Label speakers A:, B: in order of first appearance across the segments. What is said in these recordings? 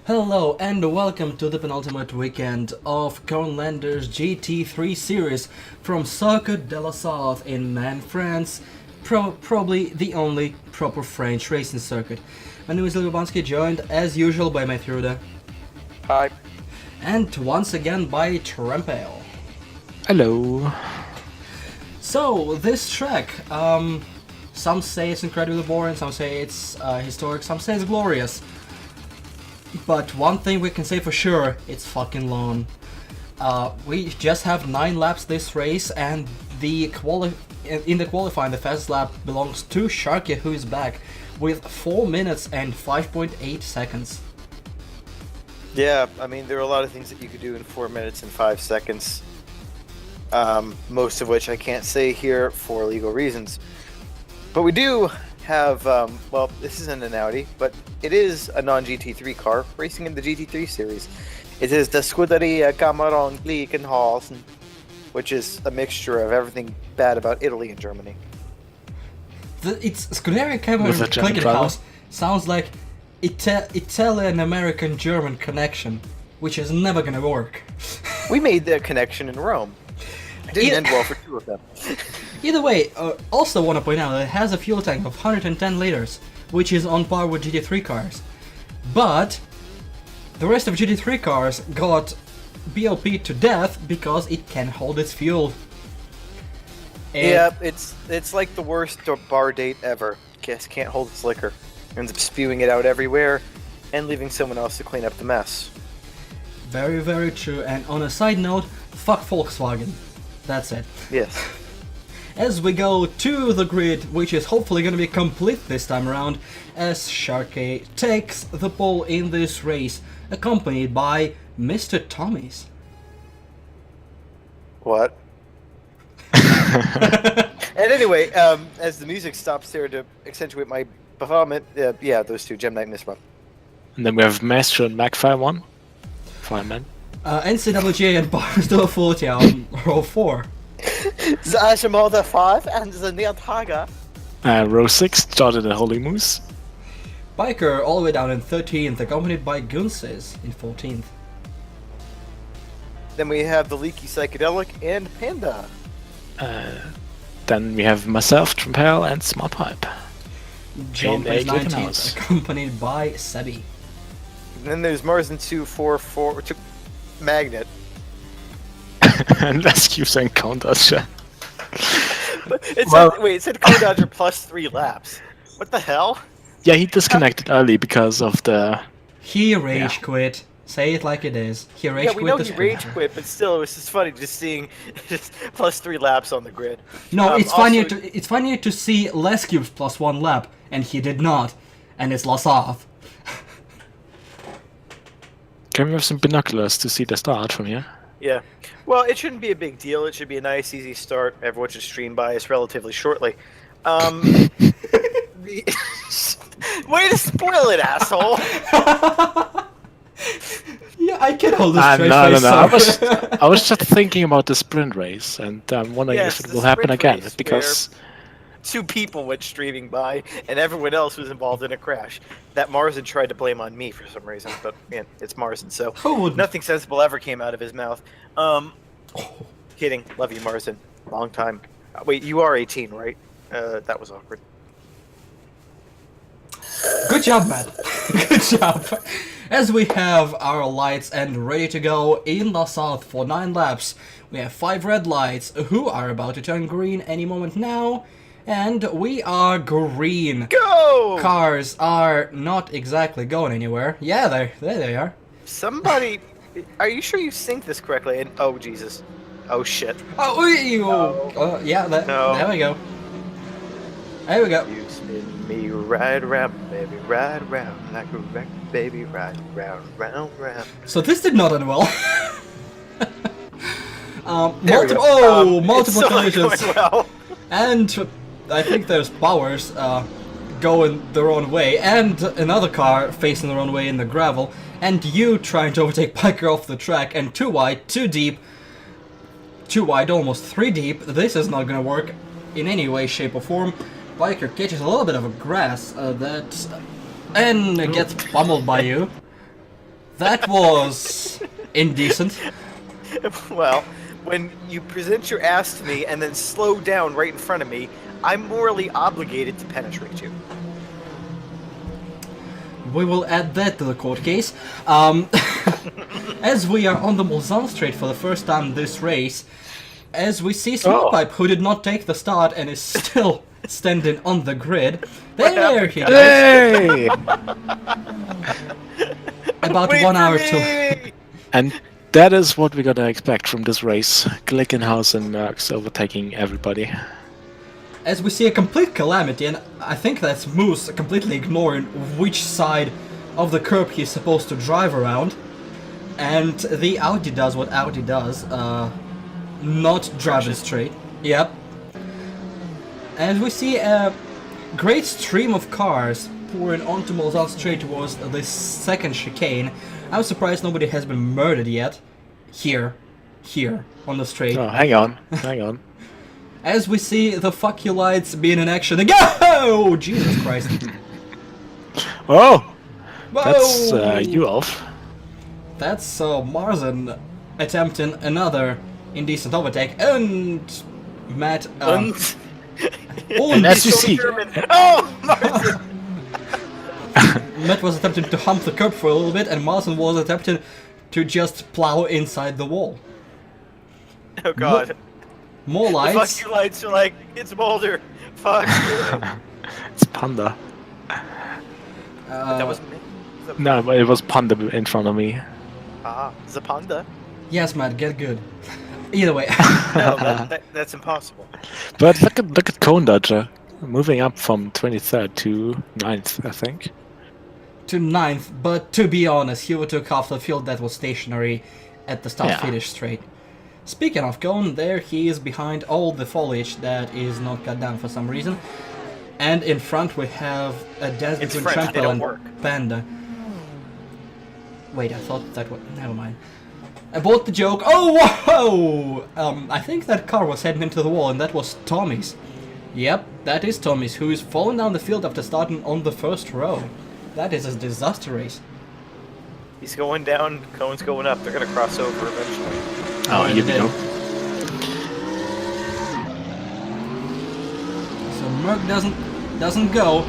A: Hello and welcome to the penultimate weekend of Conelanders GT3 series from Circuit de la Sarthe in Man, France, probably the only proper French racing circuit. My name is Ilya Babansky, joined as usual by Mathew Ruda.
B: Hi.
A: And once again by Trempale.
C: Hello.
A: So, this track, some say it's incredibly boring, some say it's historic, some say it's glorious. But one thing we can say for sure, it's fucking long. We just have 9 laps this race, and in the qualifying, the fastest lap belongs to Sarthe, who is back with 4 minutes and 5.8 seconds.
B: Yeah, I mean, there are a lot of things that you could do in 4 minutes and 5 seconds. Most of which I can't say here for legal reasons. But we do have, well, this isn't an Audi, but it is a non-GT3 car racing in the GT3 series. It is the Scuderia Cameron Glickenhausen, which is a mixture of everything bad about Italy and Germany.
A: It's Scuderia Cameron Glickenhausen sounds like Italian-American-German connection, which is never gonna work.
B: We made the connection in Rome. It didn't end well for 2 of them.
A: Either way, also want to point out that it has a fuel tank of 110 liters, which is on par with GT3 cars. But the rest of GT3 cars got BOP to death because it can hold its fuel. And
B: yeah, it's like the worst bar date ever. Guess can't hold its liquor. Ends up spewing it out everywhere and leaving someone else to clean up the mess.
A: very, very true. And on a side note, fuck Volkswagen. That's it.
B: Yes.
A: As we go to the grid, which is hopefully going to be complete this time around, as Sarthe takes the pole in this race, accompanied by Mr. Tommy's.
B: What? And anyway, as the music stops there to accentuate my befuddlement, yeah, those two, Gem Knight and Isma.
C: And then we have Maestro and Mac51. Fireman.
A: NCWJ and Barstow 40 on row 4.
B: The Ashimoda 5 and the Neil Tiger.
C: Row 6, Jordan and Holy Moose.
A: Biker all the way down in 13th, accompanied by Gunses in 14th.
B: Then we have the Leaky Psychedelic and Panda.
C: Then we have myself, Trempale, and Smart Pipe.
A: John is
C: In 18th
A: 19th,
C: house.
A: accompanied by Sebi.
B: And then there's Marzen 244 Magnet.
C: And Rescues and Counters.
B: It said Co-Dodger plus 3 laps. What the hell?
C: Yeah, he disconnected early because of the...
A: He rage quit. Say it like it is. He rage
B: Yeah,
A: quit.
B: we know
A: the
B: he rage
A: sprinter.
B: quit, but still, it was just funny just seeing just plus 3 laps on the grid.
A: No, it's
B: also-
A: funnier to see Les Cubes plus 1 lap, and he did not, and it's lost off.
C: Can we have some binoculars to see the start from here?
B: Yeah. Well, it shouldn't be a big deal. It should be a nice, easy start. Everyone should stream by us relatively shortly. Way to spoil it, asshole!
A: Yeah, I can hold this straight
C: No.
A: face.
C: I was just thinking about the sprint race, and I'm wondering
B: Yes,
C: if it
B: the
C: will happen
B: sprint
C: again,
B: race
C: because...
B: 2 people went streaming by, and everyone else was involved in a crash. That Marzen tried to blame on me for some reason, but man, it's Marzen, so
A: Who wouldn't?
B: nothing sensible ever came out of his mouth. Kidding. Love you, Marzen. Long time. Wait, you are 18, right? That was awkward.
A: Good job, man. Good job. As we have our lights and ready to go in La Sarthe for 9 laps, we have 5 red lights who are about to turn green any moment now, and we are green.
B: Go!
A: Cars are not exactly going anywhere. Yeah, there they are.
B: Somebody... Are you sure you synced this correctly? And oh, Jesus. Oh, shit.
A: Oh, yeah,
B: No.
A: there we go. There we go.
B: You spin me right around, baby, right around, like a wreck, baby, right round, round, round.
A: So this did not end well.
B: There we go.
A: Multiple
B: It's still not
A: collisions.
B: going well.
A: And I think there's Powers going the wrong way, and another car facing the wrong way in the gravel, and you trying to overtake Biker off the track, and 2 wide, 2 deep, 2 wide, almost 3 deep. This is not gonna work in any way, shape, or form. Biker catches a little bit of a grass and gets pummeled by you. That was indecent.
B: Well, when you present your ass to me and then slow down right in front of me, I'm morally obligated to penetrate you.
A: We will add that to the court case. As we are on the Mulsanne Straight for the first time this race, as we see Smokepipe, who did not take the start and is still standing on the grid. There he goes.
C: Hey!
A: About
B: Wait
A: 1
B: for
A: hour
B: me!
A: to...
C: And that is what we gotta expect from this race. Glickenhaus and Merckx overtaking everybody.
A: As we see a complete calamity, and I think that's Moose completely ignoring which side of the curb he's supposed to drive around. And the Audi does what Audi does, not driving straight. Yep. And we see a great stream of cars pouring onto Mulsanne Straight towards the second chicane. I'm surprised nobody has been murdered yet. Here, on the straight.
C: Oh, hang on, hang on.
A: As we see the fuck you lights being in action again. Oh, Jesus Christ.
C: Oh!
A: Whoa!
C: That's you, Alf.
A: That's Marzen attempting another indecent overtake, and Matt.
C: And as you see,
B: Oh, Martin!
A: Matt was attempting to hump the curb for a little bit, and Marzen was attempting to just plow inside the wall.
B: Oh God!
A: More
B: The
A: lights.
B: fuck you lights are like, it's Boulder. Fuck.
C: it's Panda.
B: That wasn't me.
C: No, but it was Panda in front of me.
B: Zapanda.
A: Yes, Matt, get good. Either way.
B: No, that's impossible.
C: But look at Cone Dodger moving up from 23rd to 9th, I think.
A: To 9th, but to be honest, he took half the field that was stationary at the start-finish straight. Speaking of Cone, there he is behind all the foliage that is not cut down for some reason. And in front we have a dance between Trempale and Panda. Wait, I thought that was... Never mind. I bought the joke. Oh, whoa! I think that car was heading into the wall, and that was Tommy's. Yep, that is Tommy's, who is falling down the field after starting on the first row. That is a disaster race.
B: He's going down, Cone's going up. They're gonna cross over eventually.
C: Oh, here we go.
A: So Merc doesn't go.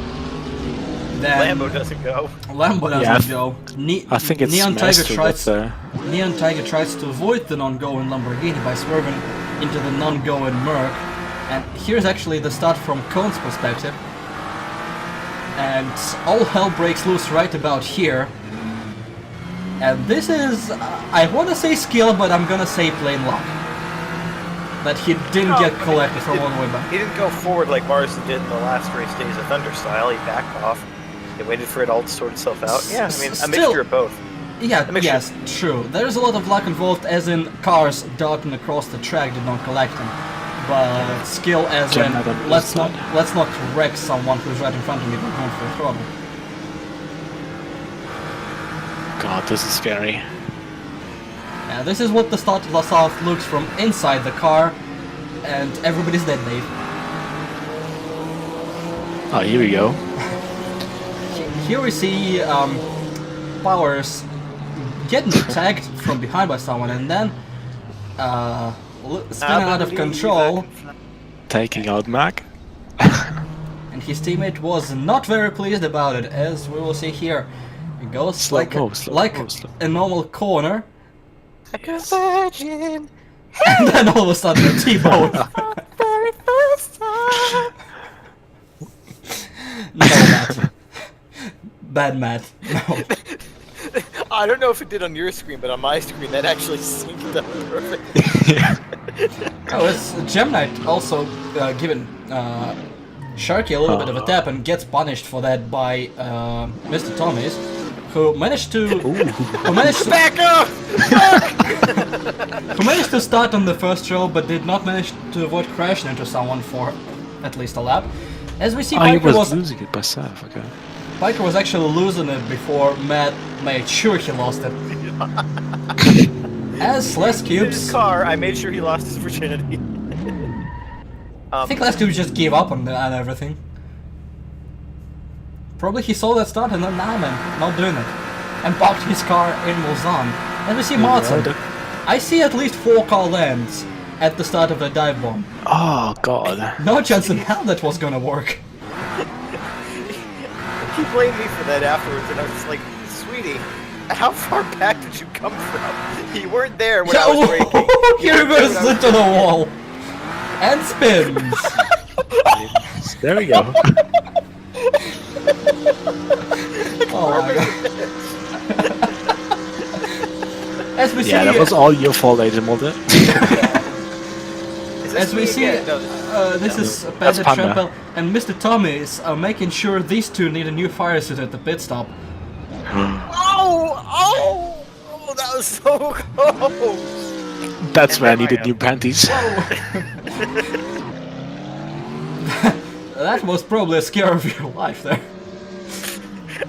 A: Then
B: Lambo doesn't go.
A: Lambo doesn't go.
C: I think it's
A: Neon Tiger
C: Master
A: Neon Tiger tries to avoid the non-going Lamborghini by swerving into the non-going Merc. And here's actually the start from Cone's perspective. And all hell breaks loose right about here. And this is, I want to say skill, but I'm gonna say plain luck. That he didn't get collected from all the way back.
B: He didn't go forward like Marsden did in the last race days of Thunder Style. He backed off. They waited for it all to sort itself out. Yeah, I mean, a mixture of both.
A: Yeah, yes, true. There's a lot of luck involved, as in cars darting across the track did not collect him. But skill as in, let's not wreck someone who's right in front of me by going for a throttle.
C: God, this is scary.
A: Yeah, this is what the start of La South looks from inside the car, and everybody's dead, Dave.
C: Oh, here we go.
A: Here we see Powers getting tagged from behind by someone, and then spinning out of control.
C: Taking out Mac.
A: And his teammate was not very pleased about it, as we will see here. It goes like a normal corner.
B: Like a virgin.
A: And then all of a sudden a T-bone.
B: Very first time.
A: No, Matt. Bad Matt. No.
B: I don't know if it did on your screen, but on my screen that actually synced up perfectly.
A: Oh, it's Gem Knight also giving Sharky a little bit of a tap and gets punished for that by Mr. Thomas, who managed to
B: Back up!
A: who managed to start on the first row, but did not manage to avoid crashing into someone for at least a lap. As we see,
C: he
A: Piker
C: was losing it by Sarthe, okay.
A: Piker was actually losing it before Matt made sure he lost it. As Les
B: In his
A: Cubes,
B: car, I made sure he lost his virginity.
A: I think Les Cubes just gave up on everything. Probably he saw that start and then, nah man, not doing it. and parked his car in Mulsanne. And we see Martin. I see at least 4 car lands at the start of the dive bomb.
C: Oh god.
A: No chance in hell that was gonna work.
B: He blamed me for that afterwards, and I was just like, sweetie, how far back did you come from? You weren't there when I was braking.
A: He reverses into the wall. And spins.
C: There we go.
A: Oh my god. As we see,
C: That was all your fault, Agent Mulder.
A: as we see, this is
C: that's
A: Panda
C: Panda.
A: Trempale and Mr. Tommy is making sure these two need a new fire suit at the pit stop.
B: Oh, that was so close.
C: That's where I needed new panties.
A: That was probably a scare of your life there.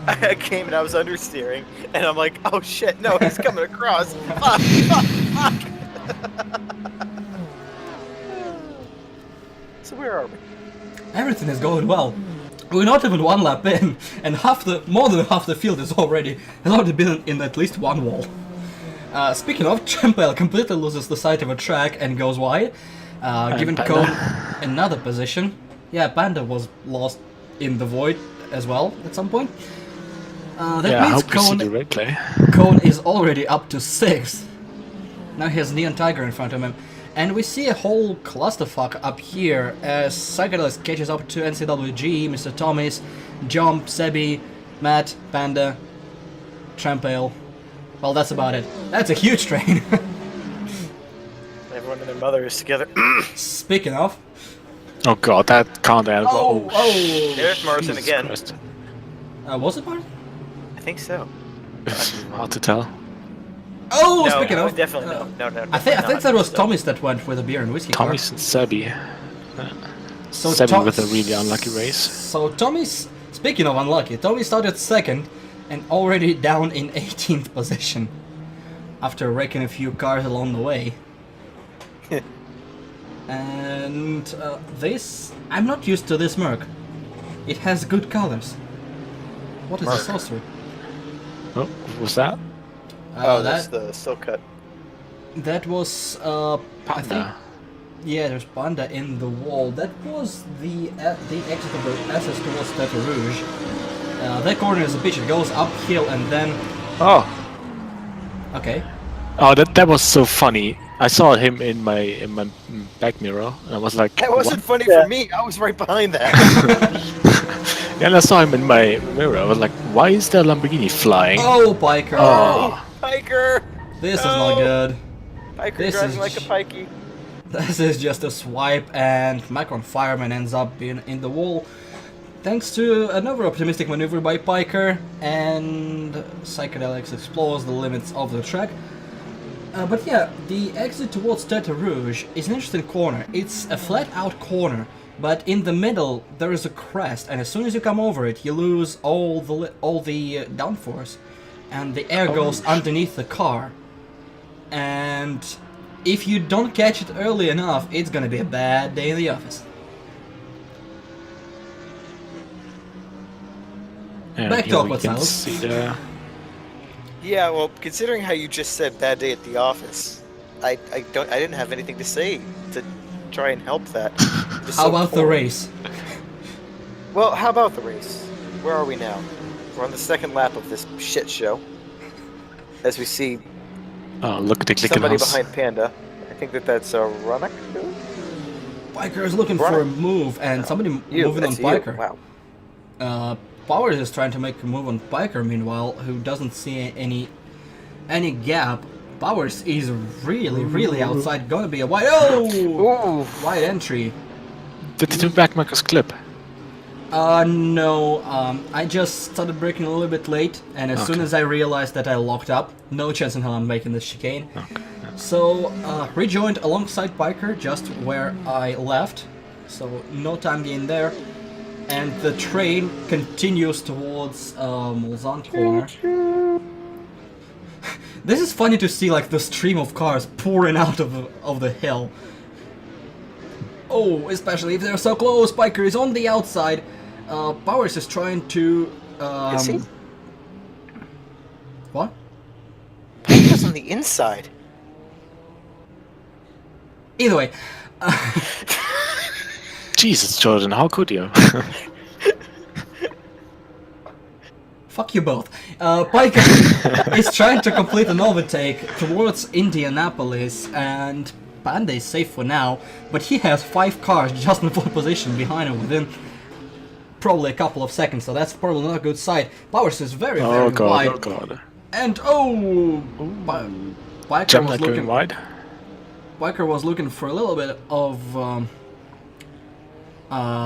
B: I came and I was understeering, and I'm like, oh shit, no, he's coming across. Fuck, fuck, fuck. So where are we?
A: Everything is going well. We're not even 1 lap in, and more than half the field has already been in at least one wall. Speaking of, Trempale completely loses the sight of a track and goes wide, giving Cone another position. Yeah, Panda was lost in the void as well at some point. That
C: I
A: means
C: hope you see the replay.
A: Cone is already up to 6th. Now he has Neon Tiger in front of him. And we see a whole clusterfuck up here as Psychedelics catches up to NCWG, Mr. Thomas, Jump, Sebi, Matt, Panda, Trempale. Well, that's about it. That's a huge train.
B: Everyone and their mother is together.
A: Speaking of...
C: Oh god, that can't end well.
B: There's Martin
C: Jesus
B: again.
C: Christ.
A: Was it Martin?
B: I think so.
C: It's hard to tell.
A: Oh,
B: No,
A: speaking of...
B: definitely no.
A: I think
B: definitely
A: that was
B: not.
A: Thomas that went with a beer and whiskey car.
C: Tommy's and Sebi.
A: So
C: Sebi with a really unlucky race.
A: So Tommy's, speaking of unlucky, Tommy started 2nd and already down in 18th position after wrecking a few cars along the way. And this, I'm not used to this Merc. It has good colors. What is the sorcery?
C: Oh, what was that?
B: That's the silk cut.
A: That was I think.
C: Panda.
A: Yeah, there's Panda in the wall. That was the exit of the SS towards Tete Rouge. That corner is a bitch. It goes uphill and then...
C: Oh.
A: Okay.
C: Oh, that was so funny. I saw him in my back mirror, and I was like,
B: That wasn't
C: what?
B: funny for me. I was right behind that.
C: And I saw him in my mirror. I was like, why is there a Lamborghini flying?
A: Oh, biker!
C: Oh.
B: Piker.
A: This is not good.
B: Piker
A: This
B: driving
A: is
B: like a pikey.
A: This is just a swipe, and Macron Fireman ends up being in the wall. Thanks to another optimistic maneuver by Piker, and Psychedelics explores the limits of the track. But yeah, the exit towards Tete Rouge is an interesting corner. It's a flat-out corner, but in the middle there is a crest, and as soon as you come over it, you lose all the downforce, and the air goes underneath the car. And if you don't catch it early enough, it's gonna be a bad day in the office.
C: And
A: Back
C: here
A: to
C: we
A: Aqua
C: can
A: Tiles.
C: see the...
B: Yeah, well, considering how you just said bad day at the office, I didn't have anything to say to try and help that. Just
A: How
B: so
A: about the
B: poor.
A: race?
B: Well, how about the race? Where are we now? We're on the 2nd lap of this shit show. As we see
C: Oh, look at the clicking
B: somebody
C: house.
B: behind Panda. I think that's Ronak.
A: Biker is looking for a move, and somebody moving on
B: That's you.
A: Biker.
B: Wow.
A: Powers is trying to make a move on Biker, meanwhile, who doesn't see any gap. Powers is really outside. Gonna be a wide wide entry.
C: Did you back Marcus clip?
A: No. I just started braking a little bit late, and as soon as I realized that I locked up, no chance in hell I'm making this chicane.
C: Okay.
A: So rejoined alongside Biker, just where I left. So no time gain there. And the train continues towards Mulsanne corner. This is funny to see, like, the stream of cars pouring out of the hill. Oh, especially if they're so close. Biker is on the outside. Powers is trying to...
B: Is he?
A: What?
B: It was on the inside.
A: Either way.
C: Jesus, Jordan, how could you?
A: Fuck you both. Piker is trying to complete an overtake towards Indianapolis, and Panda is safe for now, but he has 5 cars just in full position behind him within probably a couple of seconds, so that's probably not a good sight. Powers is very, very
C: Oh god,
A: wide.
C: oh god.
A: And Piker was looking
C: wide.
A: Piker was looking for a little bit of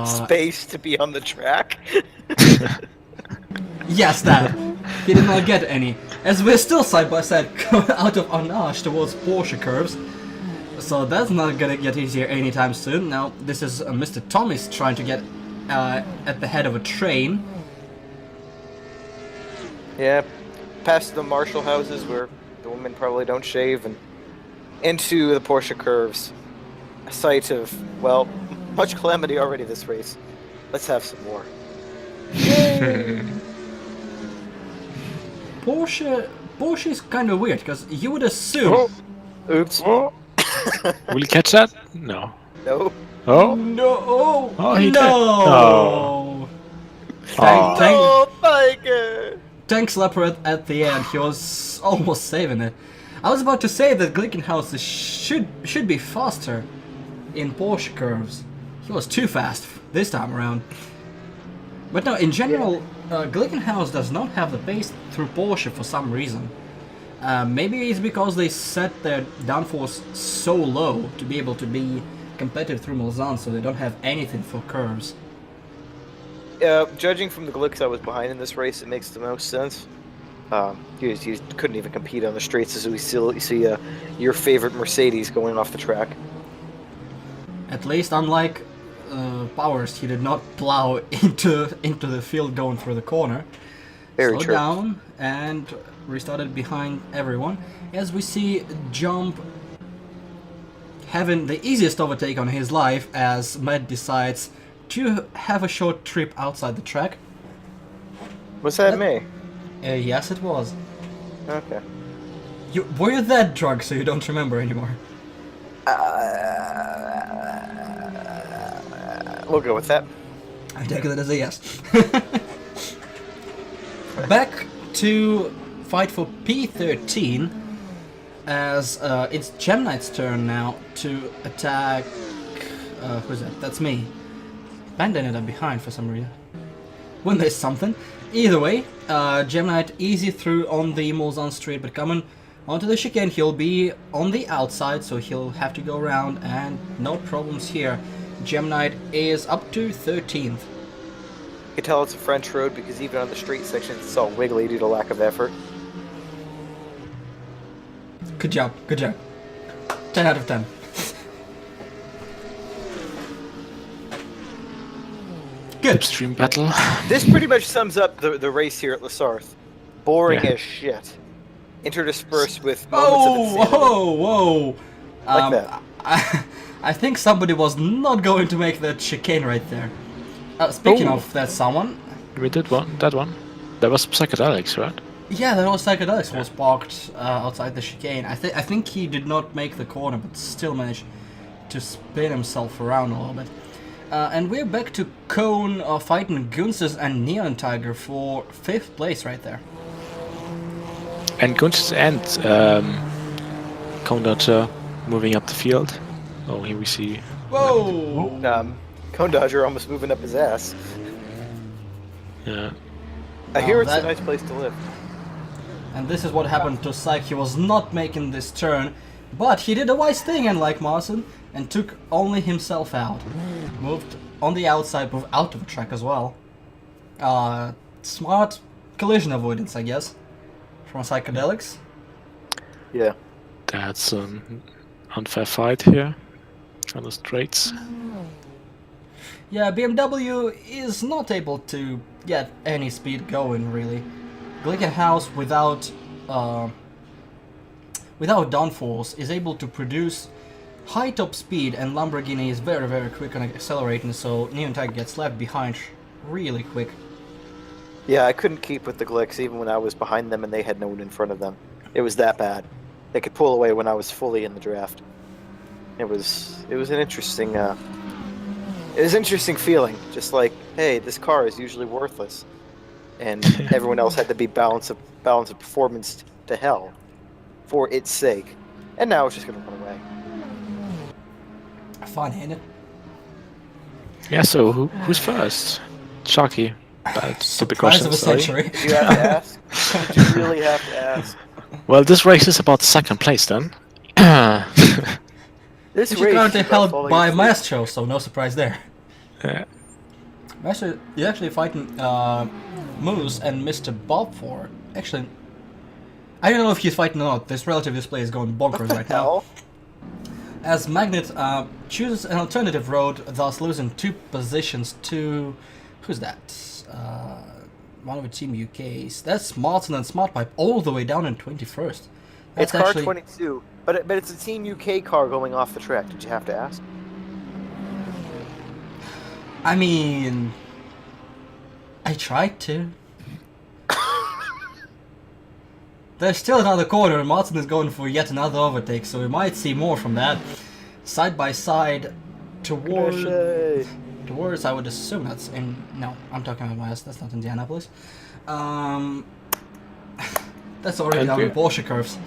B: Space to be on the track.
A: yes, that. He did not get any. As we're still side by side out of Arnage towards Porsche curves. So that's not gonna get easier anytime soon. Now, this is Mr. Thomas trying to get at the head of a train.
B: Yeah, past the Marshall houses where the women probably don't shave, and into the Porsche curves. A sight of, well, much calamity already this race. Let's have some more.
A: Porsche is kind of weird, because you would assume...
C: Oh.
B: Oops.
C: Oh. Will you catch that? No.
B: No.
C: Oh?
A: No!
C: Oh, he
A: no!
C: did. Oh.
B: Oh, Piker!
A: Tank slapper at the end, he was almost saving it. I was about to say that Glickenhaus should be faster in Porsche curves. He was too fast this time around. But no, in general, Glickenhaus does not have the pace through Porsche for some reason. Maybe it's because they set their downforce so low to be able to be competitive through Mulsanne, so they don't have anything for curves.
B: Judging from the Glicks I was behind in this race, it makes the most sense. You couldn't even compete on the straights as we still see your favorite Mercedes going off the track.
A: At least, unlike Powers, he did not plow into the field going through the corner.
B: Very
A: Slowed
B: true.
A: down and restarted behind everyone. As we see Jump having the easiest overtake on his life as Matt decides to have a short trip outside the track.
B: Was that me?
A: Yes, it was.
B: Okay.
A: Were you that drunk so you don't remember anymore?
B: We'll go with that.
A: I take that as a yes. Back to fight for P13, as it's Gem Knight's turn now to attack. Who's that? That's me. Band ended up behind for some reason. When there's something. Either way, Gem Knight easy through on the Mulsanne Street, but coming onto the chicane, he'll be on the outside, so he'll have to go around, and no problems here. Gem Knight is up to 13th.
B: You can tell it's a French road because even on the straight sections it's all wiggly due to lack of effort.
A: Good job, good job. 10 out of 10. Good.
C: Slipstream battle.
B: This pretty much sums up the race here at Sarthe. Boring
C: Yeah.
B: as shit. Interspersed with moments of insanity.
A: Whoa!
B: Like that.
A: I think somebody was not going to make that chicane right there. Speaking
C: Oh.
A: of that someone,
C: We did that one. That was psychedelics, right?
A: yeah, that was Psychedelics was parked outside the chicane. I think he did not make the corner, but still managed to spin himself around a little bit. And we're back to Cone fighting Gunses and Neon Tiger for 5th place right there.
C: And Gunch's and Conductor moving up the field. Oh, here we see.
A: Whoa!
B: Cone Dodger almost moving up his ass.
C: Yeah.
B: I hear it's
A: that-
B: a nice place to live.
A: And this is what happened to Syke. He was not making this turn, but he did a wise thing, unlike Marson, and took only himself out. Moved on the outside, moved out of the track as well. Smart collision avoidance, I guess, from Psychedelics.
B: Yeah.
C: That's an unfair fight here on the straights.
A: Yeah, BMW is not able to get any speed going, really. Glickenhaus without downforce is able to produce high top speed, and Lamborghini is very, very quick on accelerating, so Neon Tiger gets left behind really quick.
B: Yeah, I couldn't keep with the Glicks even when I was behind them and they had no one in front of them. It was that bad. They could pull away when I was fully in the draft. It was an interesting feeling. Just like, hey, this car is usually worthless, and everyone else had to be balance of performance to hell for its sake, and now it's just gonna run away.
A: Fun, ain't it?
C: Yeah, so who's first? Sharky. Stupid
A: Prize
C: question,
A: of a
C: sorry.
A: century.
B: Did you have to ask? Did you really have to ask?
C: Well, this race is about second place then.
B: This
A: Which is
B: race
A: currently
B: is about
A: held
B: falling
A: by
B: asleep.
A: Maestro, so no surprise there.
C: Yeah.
A: Maestro, you're actually fighting Moose and Mr. Bob for. Actually, I don't know if he's fighting or not. This relative display is going bonkers
B: What the
A: right now.
B: hell?
A: As Magnet chooses an alternative road, thus losing 2 positions to... Who's that? One of the Team UK's. That's Martin and Smartpipe all the way down in 21st.
B: It's car 22, but it's a Team UK car going off the track. Did you have to ask?
A: I mean... I tried to. There's still another corner and Martin is going for yet another overtake, so we might see more from that. Side by side towards, I would assume that's in... No, I'm talking about West, that's not Indianapolis. That's already down in Porsche curves.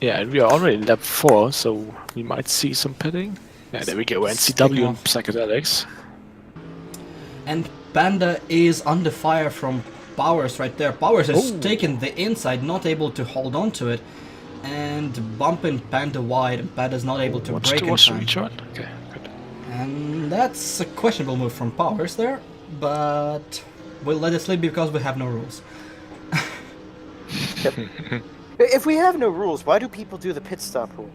C: Yeah, and we are already in lap 4, so we might see some pitting. Yeah, there we go, NCW and psychedelics.
A: And Panda is under fire from Powers right there. Powers is taking the inside, not able to hold on to it, and bumping Panda wide, and Panda's not able to break in time.
C: Return. Okay, good.
A: And that's a questionable move from Powers there, but we'll let it slip because we have no rules.
B: If we have no rules, why do people do the pit stop rule?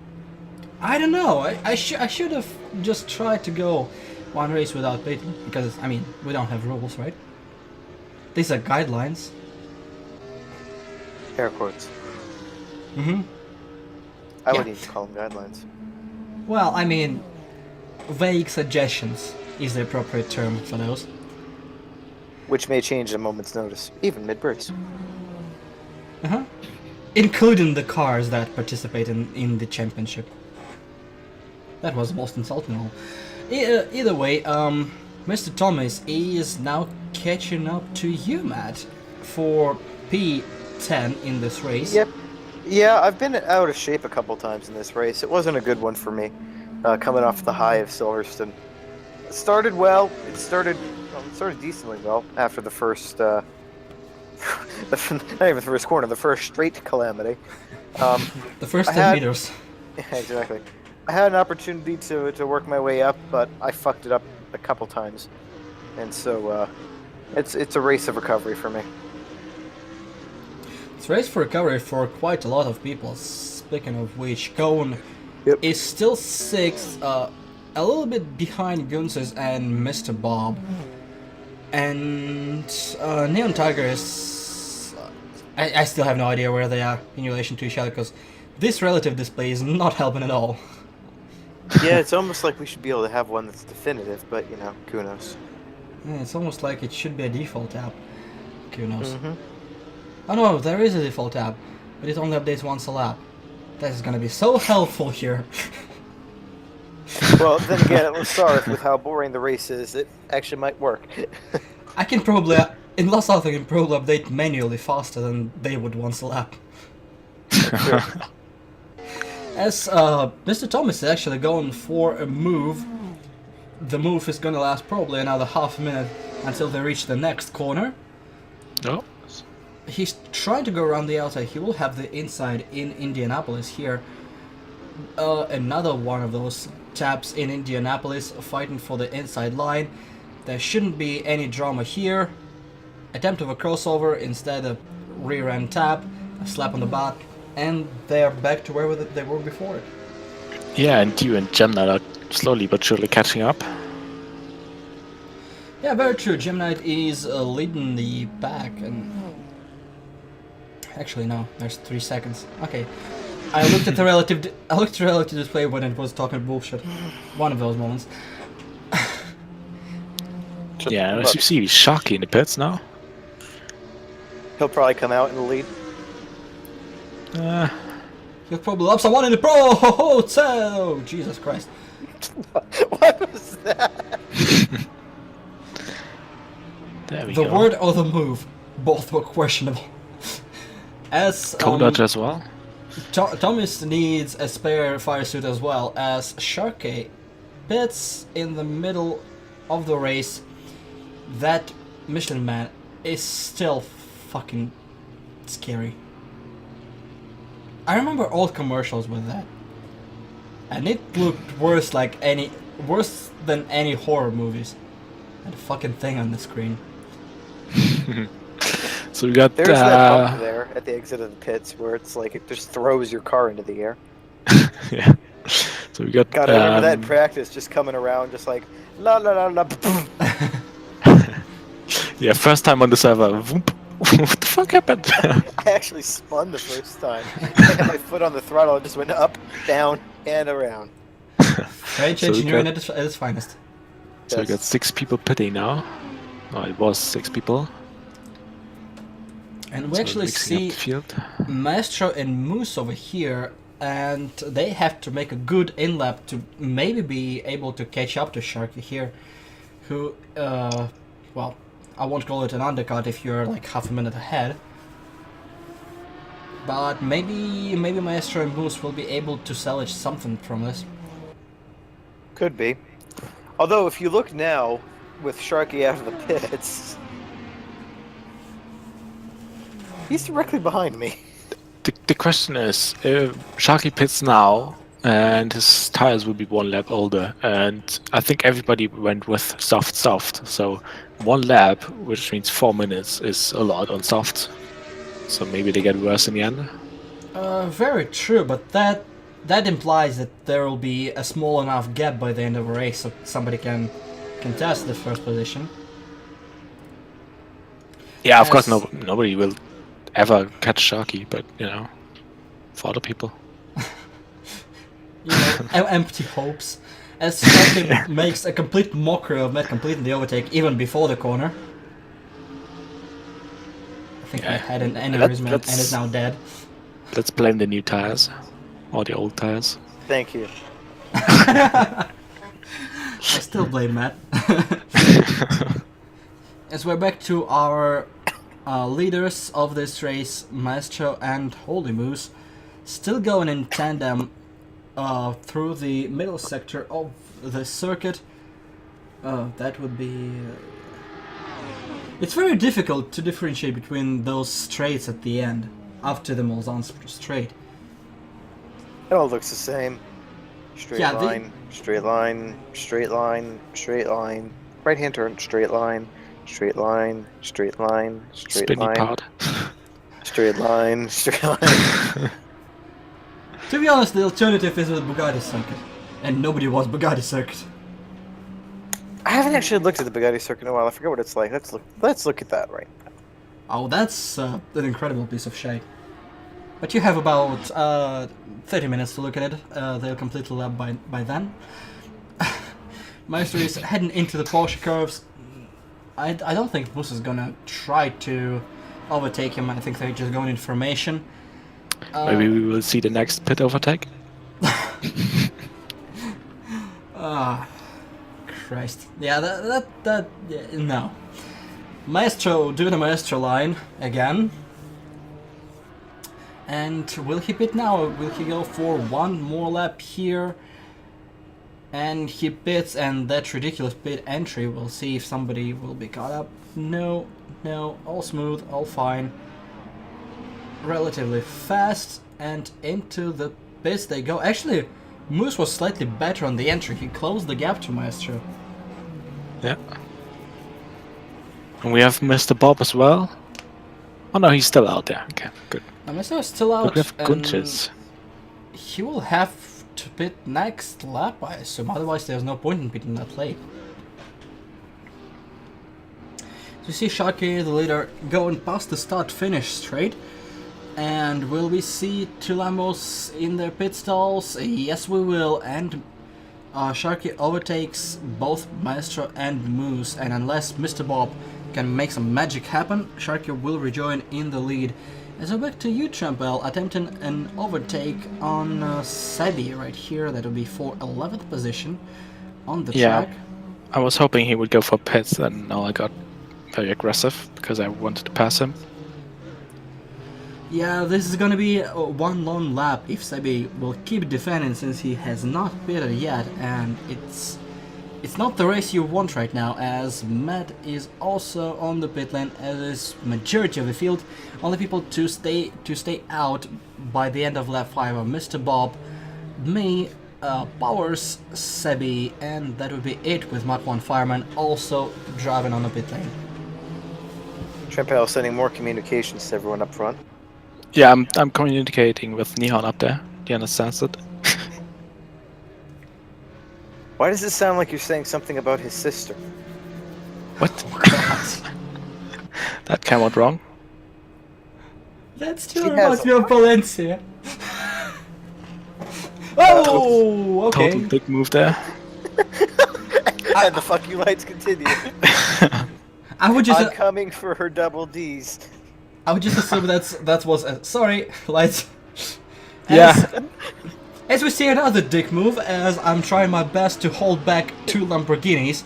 A: I don't know. I should have just tried to go one race without pitting, because, I mean, we don't have rules, right? These are guidelines.
B: Air quotes.
A: Mm-hmm.
B: I would even call them guidelines.
A: Well, I mean, vague suggestions is the appropriate term for those.
B: Which may change at a moment's notice, even mid-race.
A: Uh-huh. Including the cars that participate in the championship. That was the most insulting of all. Either way, Mr. Thomas is now catching up to you, Matt, for P10 in this race.
B: Yep. Yeah, I've been out of shape a couple times in this race. It wasn't a good one for me, coming off the high of Silverstone. It started well. It started decently well after the first, not even the first corner, the first straight calamity.
A: The first 10 meters.
B: Yeah, exactly. I had an opportunity to work my way up, but I fucked it up a couple times, and so it's a race of recovery for me.
A: It's a race for recovery for quite a lot of people. Speaking of which, Cone is still 6th, a little bit behind Gunses and Mr. Bob, and Neon Tiger is... I still have no idea where they are in relation to each other, because this relative display is not helping at all.
B: Yeah, it's almost like we should be able to have one that's definitive, but, you know, who knows.
A: Yeah, it's almost like it should be a default app. Who knows?
B: Mm-hmm.
A: Oh no, there is a default app, but it only updates once a lap. That is gonna be so helpful here.
B: Well, then again, it was Sarthe with how boring the race is. It actually might work.
A: I can probably, in Lost South, I can probably update manually faster than they would once a lap.
B: Sure.
A: As Mr. Thomas is actually going for a move. The move is gonna last probably another half a minute until they reach the next corner.
C: No.
A: He's trying to go around the outside. He will have the inside in Indianapolis here. Another one of those taps in Indianapolis, fighting for the inside line. There shouldn't be any drama here. Attempt of a crossover, instead a rear end tap, a slap on the back, and they're back to where they were before it.
C: Yeah, and you and Gemna are slowly but surely catching up.
A: Yeah, very true. Gemnite is leading the pack, and actually no, there's 3 seconds. Okay, I looked at the relative display when it was talking bullshit. One of those moments.
C: Yeah, as you see, Sharky in the pits now.
B: He'll probably come out in the lead.
A: He'll probably love someone in the pro hotel. Jesus Christ.
B: What was that?
C: There we
A: The
C: go.
A: word or the move, both were questionable. As
C: Conelanders as well.
A: Thomas needs a spare fire suit as well, as Sarthe pits in the middle of the race. That Michelin man is still fucking scary. I remember old commercials with that, and it looked worse than any horror movies. That fucking thing on the screen.
C: So we got
B: There's that bump there at the exit of the pits where it's like it just throws your car into the air.
C: yeah. So we got.
B: God, I remember that in practice, just coming around, just like la la la la.
C: Yeah, first time on the server. Whoop. What the fuck happened?
B: I actually spun the first time. I had my foot on the throttle and just went up, down, and around.
A: French engineering at its finest.
C: So we got 6 people pitting now. Oh, it was 6 people.
A: And we
C: So
A: actually
C: mixing up
A: see
C: the field.
A: Maestro and Moose over here, and they have to make a good in-lap to maybe be able to catch up to Sarthe here, who, well, I won't call it an undercut if you're like half a minute ahead, but maybe Maestro and Moose will be able to salvage something from this.
B: Could be. Although, if you look now, with Sarthe out of the pits, he's directly behind me.
C: The question is, Sarthe pits now, and his tires will be 1 lap older, and I think everybody went with soft. So 1 lap, which means 4 minutes, is a lot on soft. So maybe they get worse in the end.
A: Very true, but that implies that there will be a small enough gap by the end of the race so somebody can contest the first position.
C: Yeah, of course,
A: As-
C: nobody will ever catch Sarthe, but you know, for other people.
A: You know, empty hopes. As Sarthe makes a complete mockery of Matt completing the overtake even before the corner. I think I had an aneurysm and is now dead.
C: Let's blame the new tires, or the old tires.
B: Thank you.
A: I still blame Matt. As we're back to our leaders of this race, Maestro and Holy Moose, still going in tandem through the middle sector of the circuit. That would be... It's very difficult to differentiate between those straights at the end, after the Mulsanne straight.
B: It all looks the same. Straight
A: Yeah,
B: line, straight line, straight line, straight line. Right hand turn, straight line, straight line, straight line, straight
C: Spinny
B: line,
C: part.
B: straight line, straight line.
A: To be honest, the alternative is the Bugatti circuit, and nobody wants Bugatti circuit.
B: I haven't actually looked at the Bugatti circuit in a while. I forget what it's like. Let's look at that right now.
A: Oh, that's an incredible piece of shit. But you have about 30 minutes to look at it. They'll complete the lap by then. Maestro is heading into the Porsche curves. I don't think Moose is gonna try to overtake him. I think they're just going in formation.
C: Maybe we will see the next pit overtake.
A: Christ. Yeah, that yeah, no. Maestro do the Maestro line again. And will he pit now? Will he go for one more lap here? And he pits, and that ridiculous pit entry. We'll see if somebody will be caught up. No, all smooth, all fine. Relatively fast, and into the pits they go. Actually, Moose was slightly better on the entry. He closed the gap to Maestro.
C: Yeah. And we have Mr. Bob as well. Oh no, he's still out there. Okay, good.
A: Now Maestro is still out.
C: But we have
A: and
C: Gunches.
A: he will have to pit next lap, I assume. Otherwise, there's no point in pitting that late. So you see Sarthe, the leader, going past the start-finish straight. And will we see two Lambos in their pit stalls? Yes, we will. And Sarthe overtakes both Maestro and Moose. And unless Mr. Bob can make some magic happen, Sharky will rejoin in the lead. So back to you, Trempale, attempting an overtake on Sebi right here. That will be for 11th position on the track.
C: I was hoping he would go for pits, and now I got very aggressive because I wanted to pass him.
A: Yeah, this is gonna be one long lap if Sebi will keep defending, since he has not pitted yet, and it's not the race you want right now, as Matt is also on the pit lane, as is majority of the field. Only people to stay out by the end of lap 5 are Mr. Bob, me, Powers, Sebi, and that would be it, with Mach 1 Fireman also driving on the pit lane.
B: Trempale sending more communications to everyone up front.
C: Yeah, I'm communicating with Nihon up there. Do you understand it?
B: Why does it sound like you're saying something about his sister?
C: What? That came out wrong.
A: That still reminds me of Valencia. Oh, okay.
C: Total big move there.
B: And the fuck you lights continue.
A: I would just
B: I'm coming for her double D's.
A: I would just assume that was a sorry, lights.
C: Yeah.
A: As we see another dick move, as I'm trying my best to hold back two Lamborghinis,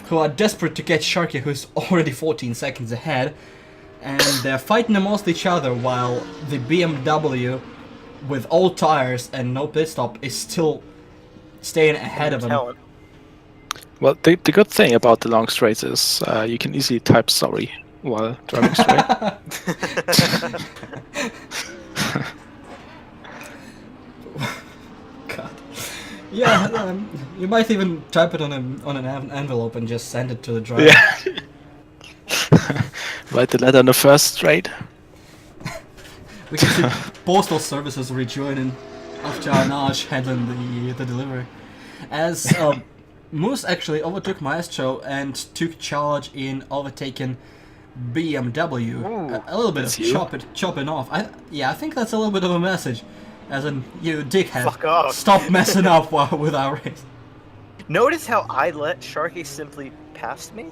A: who are desperate to catch Sharky, who's already 14 seconds ahead, and they're fighting amongst each other while the BMW, with old tires and no pit stop, is still staying ahead of them.
C: Well, the good thing about the long straights is you can easily type sorry while driving straight.
A: God. Yeah, you might even type it on an envelope and just send it to the driver.
C: Yeah. Write the letter on the first straight.
A: We can see postal services rejoining after Arnage handling the delivery. As Moose actually overtook Maestro and took charge in overtaking BMW. A little bit of chopping off. I think that's a little bit of a message. As in, you dickhead,
B: fuck off.
A: Stop messing up with our race.
B: Notice how I let Sharky simply pass me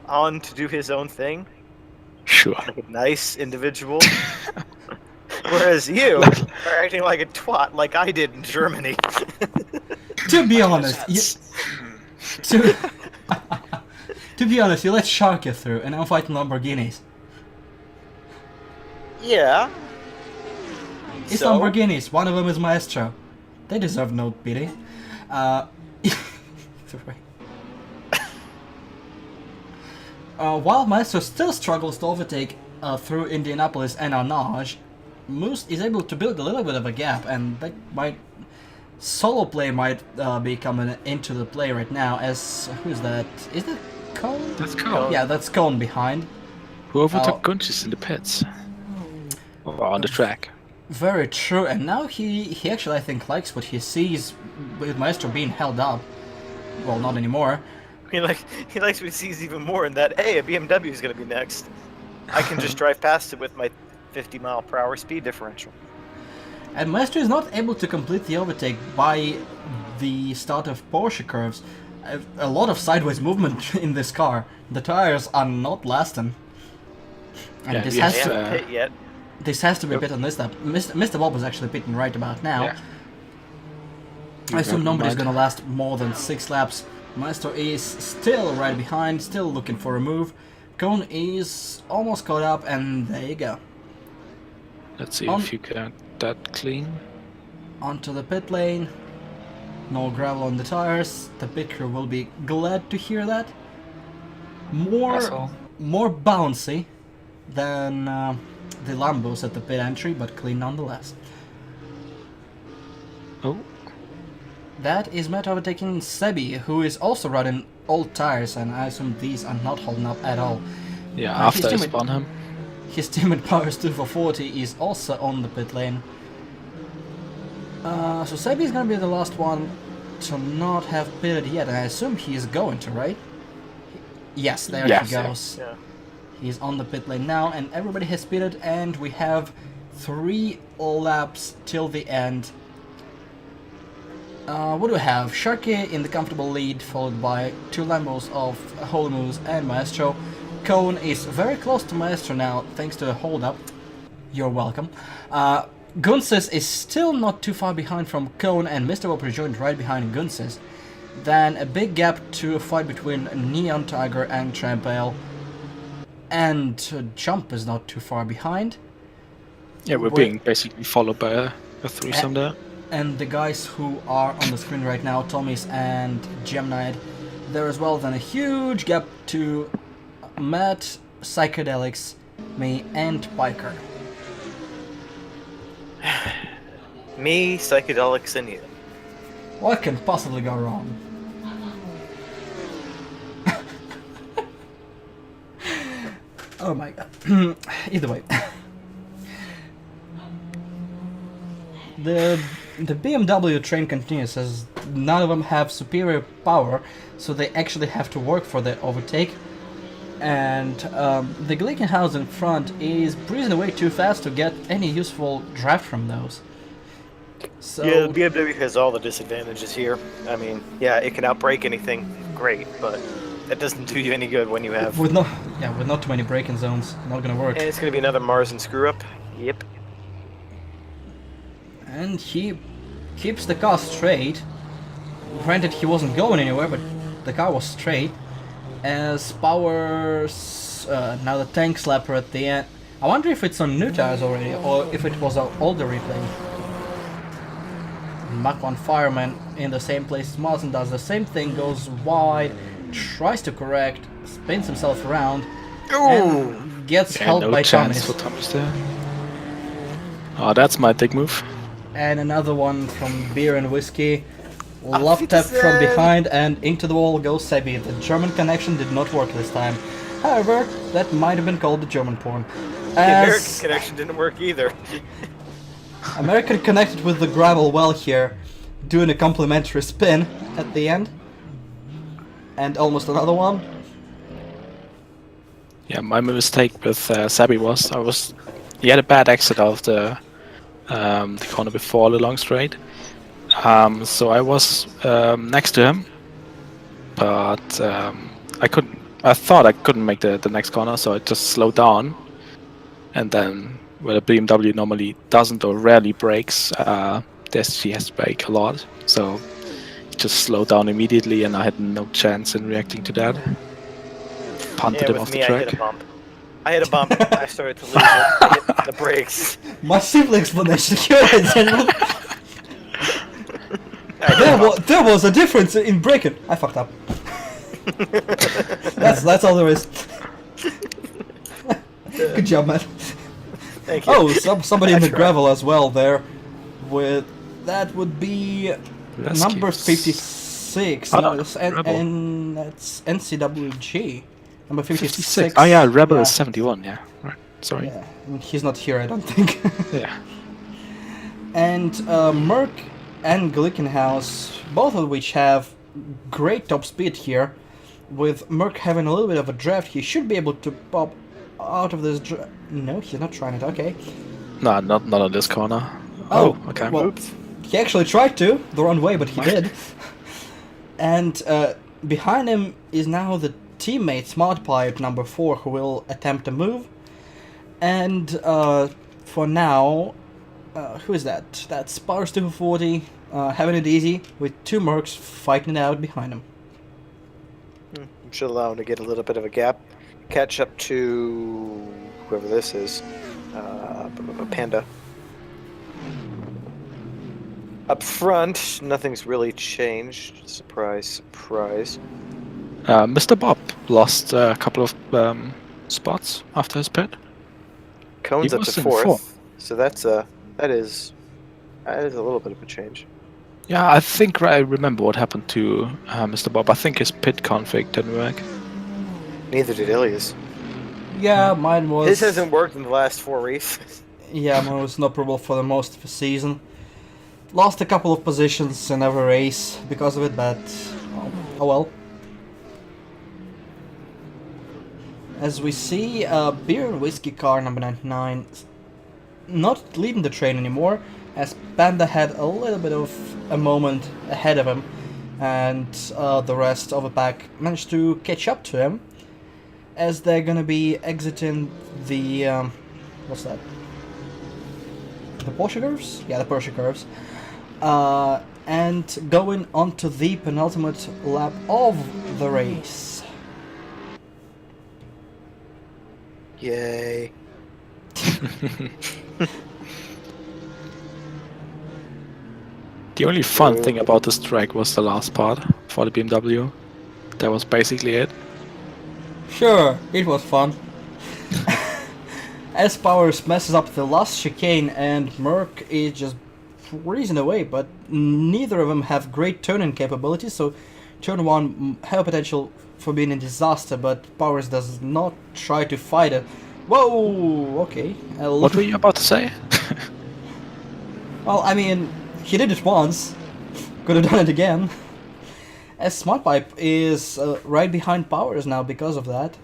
B: on to do his own thing?
C: Sure.
B: Like a nice individual. Whereas you are acting like a twat like I did in Germany.
A: To be honest, to be honest, you let Sharky through, and I'm fighting Lamborghinis.
B: Yeah.
A: It's Lamborghinis. One of them is Maestro. They deserve no pity. While Maestro still struggles to overtake through Indianapolis and Arnage, Moose is able to build a little bit of a gap, and that might solo play might be coming into the play right now. As who's that? Is that Cone?
C: That's Cone.
A: Yeah, that's Cone behind.
C: Who overtook Gunchis in the pits? Or on the track.
A: Very true, and now he actually, I think, likes what he sees with Maestro being held up. Well, not anymore.
B: He likes what he sees even more in that, hey, a BMW is going to be next. I can just drive past it with my 50-mile-per-hour speed differential.
A: And Maestro is not able to complete the overtake by the start of Porsche curves. A lot of sideways movement in this car. The tires are not lasting. And
C: Yeah,
A: this
C: we
A: has
C: haven't
A: to
B: Pit yet.
A: this has to be pit on this lap. Mr. Bob is actually pitting right about now.
C: Yeah.
A: I assume nobody's
C: Right.
A: gonna last more than 6 laps. Maestro is still right behind, still looking for a move. Cone is almost caught up, and there you go.
C: Let's see if you get that clean.
A: Onto the pit lane. No gravel on the tires. The pit crew will be glad to hear that.
C: Asshole.
A: More bouncy than the Lambos at the pit entry, but clean nonetheless.
C: Oh.
A: That is Matt overtaking Sebi, who is also running old tires, and I assume these are not holding up at all.
C: Yeah,
A: His
C: after I
A: teammate-
C: spun him.
A: His teammate Powers 2 for 40 is also on the pit lane. So Sebi is gonna be the last one to not have pitted yet, and I assume he is going to, right? Yes, there
C: Yes.
A: he goes.
B: Yeah.
A: He's on the pit lane now, and everybody has pitted, and we have 3 laps till the end. What do we have? Sharky in the comfortable lead, followed by 2 Lambos of Holy Moose and Maestro. Cone is very close to Maestro now, thanks to the hold-up. You're welcome. Gunsis is still not too far behind from Cone, and Mr. Bob rejoined right behind Gunsis. Then a big gap to a fight between Neon Tiger and Trempale. And Jump is not too far behind.
C: Yeah, we're being basically followed by a threesome there.
A: And the guys who are on the screen right now, Tommy's and Gemini, there as well. Then a huge gap to Matt, Psychedelics, me, and Piker.
B: Me, Psychedelics, and you.
A: What can possibly go wrong? Oh my god. Either way. The BMW train continues as none of them have superior power, so they actually have to work for the overtake. And the Glickenhaus in front is breezing away too fast to get any useful draft from those. So,
B: yeah, the BMW has all the disadvantages here. I mean, yeah, it can outbrake anything, great, but that doesn't do you any good when you have...
A: with not too many braking zones, not gonna work.
B: And it's gonna be another Marzen screw-up. Yep.
A: And he keeps the car straight. Granted, he wasn't going anywhere, but the car was straight. As Powers, now the tank slapper at the end. I wonder if it's on new tires already, or if it was an older replay. Mach 1 Fireman in the same place as Marzen does the same thing, goes wide, tries to correct, spins himself around, and gets held
C: no
A: by
C: chance
A: Thomas.
C: for Thomas there. Oh, that's my dick move.
A: And another one from Beer and Whiskey. Love tap from behind, and into the wall goes Sebi. The German connection did not work this time. However, that might have been called the German porn.
B: The American connection didn't work either.
A: American connected with the gravel well here, doing a complimentary spin at the end. And almost another one.
C: Yeah, my mistake with Sabi was he had a bad exit of the corner before the long straight. So I was next to him, but I couldn't. I thought I couldn't make the next corner, so I just slowed down. And then, where the BMW normally doesn't or rarely brakes, she has to brake a lot. So just slowed down immediately, and I had no chance in reacting to that. Punted him off the track.
B: I hit a bump. I started to lose it. I hit the brakes.
A: My simple explanation here is there was a difference in braking. I fucked up. that's all there is. Good job, man.
B: Thank you.
A: Oh, somebody in the gravel as well there. That would be number 56.
C: Oh,
A: no, that's NCWG. Number 56.
C: Oh yeah, Rebel is 71. Yeah, right. Sorry.
A: Yeah, he's not here, I don't think.
C: Yeah.
A: And Merck and Glickenhaus, both of which have great top speed here. With Merck having a little bit of a draft, he should be able to pop out of this draft. No, he's not trying it, okay.
C: No, not on this corner. Oh, okay.
A: Well, he actually tried to, the wrong way, but he did. And behind him is now the teammate Smart Pipe number 4, who will attempt a move. And for now, who is that? That's Powers 240, having it easy, with two Mercs fighting it out behind him.
B: Should allow him to get a little bit of a gap. Catch up to whoever this is. Panda. Up front, nothing's really changed. Surprise, surprise.
C: Mr. Bob lost a couple of spots after his pit.
B: Cone's up to fourth, so that is a little bit of a change.
C: Yeah, I think I remember what happened to Mr. Bob. I think his pit config didn't work.
B: Neither did Ilya's.
A: Yeah, mine was...
B: His hasn't worked in the last 4 races.
A: Yeah, mine was inoperable for the most of the season. Lost a couple of positions in every race because of it, but oh well. As we see, Beer and Whiskey car number 99 not leading the train anymore, as Panda had a little bit of a moment ahead of him, and the rest of the pack managed to catch up to him. as they're gonna be exiting the what's that? The Porsche curves? Yeah, the Porsche curves. And going on to the penultimate lap of the race.
B: Yay.
C: The only fun thing about this track was the last part for the BMW. That was basically it.
A: Sure, it was fun. As Powers messes up the last chicane and Merck is just breezing away, but neither of them have great turning capabilities, so turn 1 have potential for being a disaster, but Powers does not try to fight it. Whoa, okay.
C: What were you about to say?
A: Well, I mean, he did it once. Could have done it again. As Smart Pipe is right behind Powers now because of that.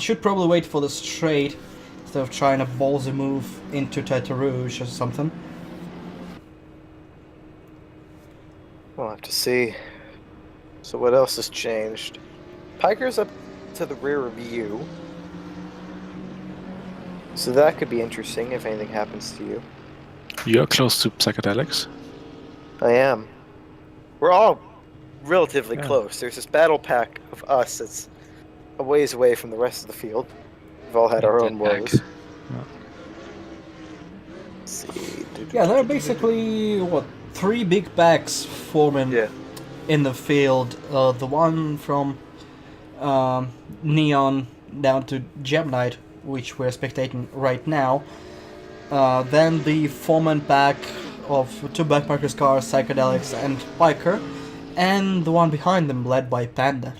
A: Should probably wait for the straight instead of trying a ballsy move into Tete Rouge or something.
B: We'll have to see. So what else has changed? Piker's up to the rear of you. So that could be interesting if anything happens to you.
C: You're close to psychedelics.
B: I am. We're all relatively
C: Yeah.
B: close. There's this battle pack of us that's a ways away from the rest of the field. We've all had our own woes.
C: Yeah.
B: Let's see.
A: Yeah, there are basically, what, 3 big packs forming
B: Yeah.
A: in the field. The one from Neon down to Gemnite, which we're spectating right now. Then the 4-man pack of 2 backmarkers cars, Psychedelics and Piker. And the one behind them led by Panda.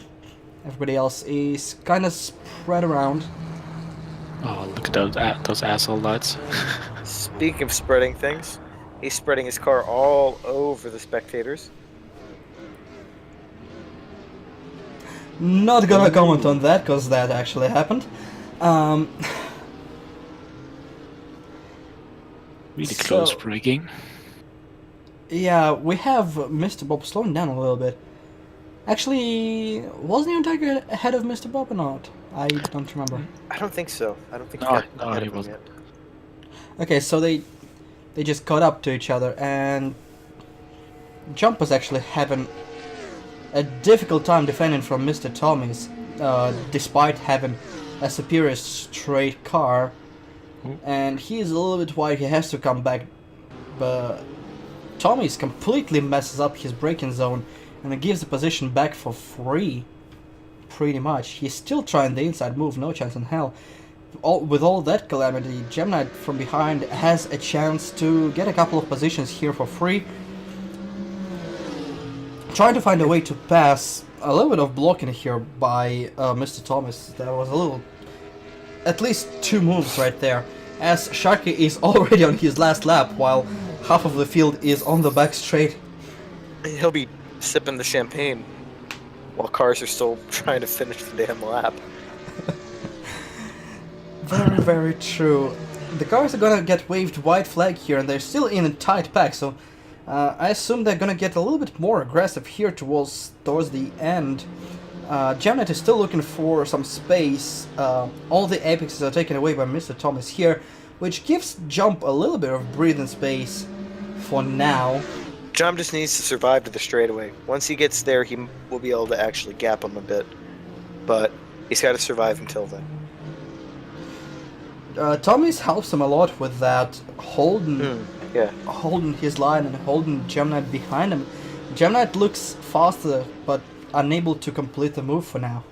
A: Everybody else is kind of spread around.
C: Oh, look at those asshole lights.
B: Speaking of spreading things, he's spreading his car all over the spectators.
A: Not gonna comment on that, because that actually happened.
C: Really close
A: So-
C: braking.
A: Yeah, we have Mr. Bob slowing down a little bit. Actually, was Neon Tiger ahead of Mr. Bob or not? I don't remember.
B: I don't think so. I don't think
C: No,
B: got
C: no,
B: ahead
C: he
B: of him
C: wasn't.
B: yet.
A: Okay, so they just caught up to each other, and Jump was actually having a difficult time defending from Mr. Tommy's, despite having a superior straight car. And he is a little bit wide, he has to come back, but Tommy's completely messes up his braking zone and it gives the position back for free, pretty much. He's still trying the inside move, no chance in hell. With all that calamity, Gemini from behind has a chance to get a couple of positions here for free. Trying to find a way to pass. A little bit of blocking here by Mr. Thomas. There was a little, at least 2 moves right there. As Sharky is already on his last lap while half of the field is on the back straight.
B: He'll be sipping the champagne while cars are still trying to finish the damn lap.
A: Very, very true. The cars are gonna get waved white flag here, and they're still in a tight pack, so I assume they're gonna get a little bit more aggressive here towards the end. Gemnet is still looking for some space. All the apexes are taken away by Mr. Thomas here, which gives Jump a little bit of breathing space for now.
B: Jump just needs to survive to the straightaway. Once he gets there, he will be able to actually gap him a bit. But he's got to survive until then.
A: Thomas helps him a lot with that, holding his line and holding Gemnite behind him. Gemnite looks faster, but unable to complete the move for now.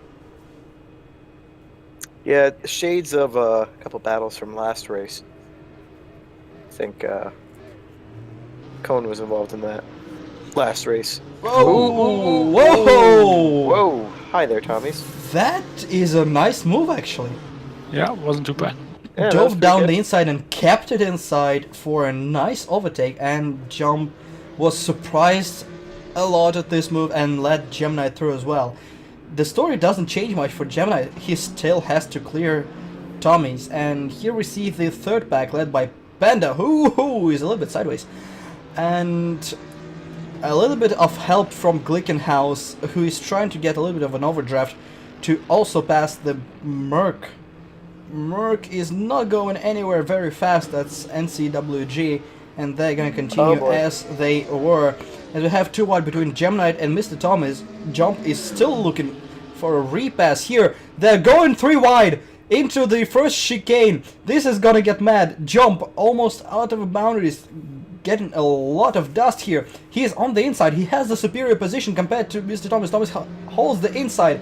B: Yeah, shades of a couple battles from last race. I think Cone was involved in that last race.
A: Whoa! Whoa!
B: Whoa! Hi there, Tommies.
A: That is a nice move, actually.
C: Yeah, wasn't too bad.
B: Yeah, that was
A: Dove
B: pretty
A: down
B: good.
A: the inside and kept it inside for a nice overtake, and Jump was surprised a lot at this move and let Gemini through as well. The story doesn't change much for Gemini, he still has to clear Tommy's, and here we see the third pack led by Panda, who is a little bit sideways, and a little bit of help from Glickenhaus, who is trying to get a little bit of an overdraft to also pass the Merc. Merc is not going anywhere very fast. That's NCWG, and they're gonna continue as they were. As we have 2 wide between Gemknight and Mr. Thomas. Jump is still looking for a repass here. They're going 3 wide into the first chicane. This is gonna get mad. Jump almost out of boundaries, getting a lot of dust here. He is on the inside. He has the superior position compared to Mr. Thomas. Thomas holds the inside.